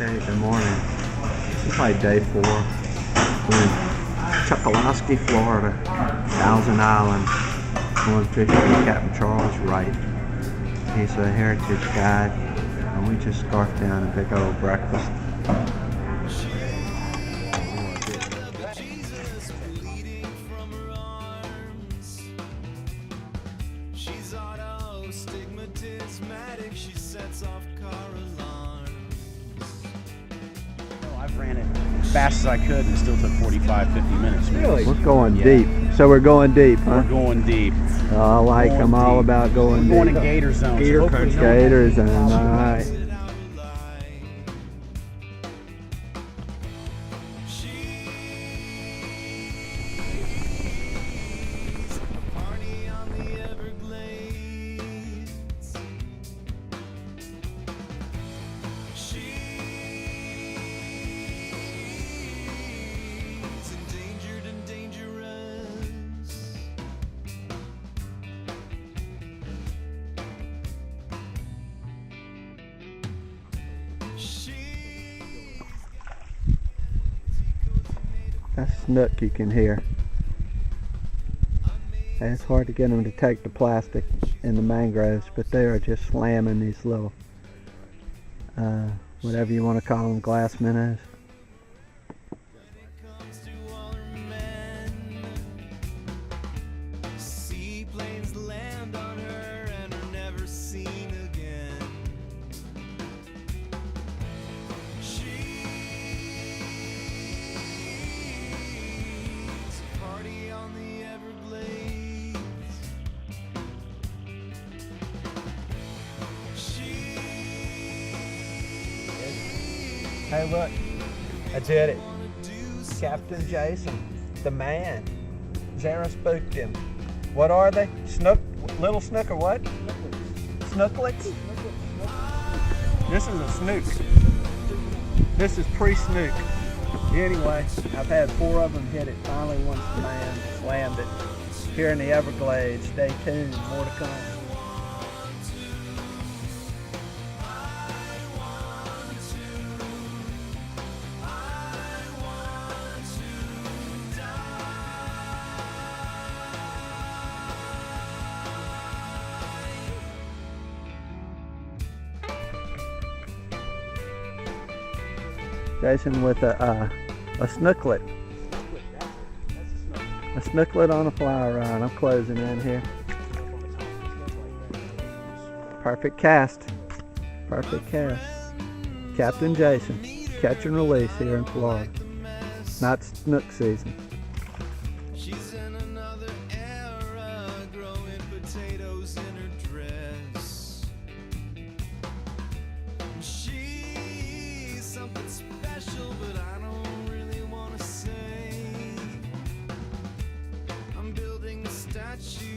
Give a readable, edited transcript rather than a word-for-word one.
Okay, good morning. This is like day 4. We're in Chokoloske, Florida, Thousand Island, going fishing with Captain Charles Wright. He's a heritage guide, and we just scarfed down a big old breakfast. I ran it as fast as I could and it still took 45, 50 minutes. Really? We're going deep. So we're going deep, huh? We're going deep. I like them all about going deep. We're going in gator zones. Gator country. Gator zone, all right. That's snook you can hear. And it's hard to get them to take the plastic in the mangroves, but they are just slamming these little, whatever you want to call them, glass minnows. Hey look, I did it. Captain Jason, the man. Zara spooked him. What are they? Snook? Little snook or what? Snooklets? This is a snook. This is pre-snook. Anyway, I've had 4 of them hit it. Finally one slammed it. Here in the Everglades. Stay tuned, more to come. Jason with a snooklet. A snooklet on a fly rod. I'm closing in here. Perfect cast. Perfect cast. Captain Jason. Catch and release here in Florida. Not snook season. She's in another era, growing potatoes in her dress. She's something special, but I don't really want to say. I'm building a statue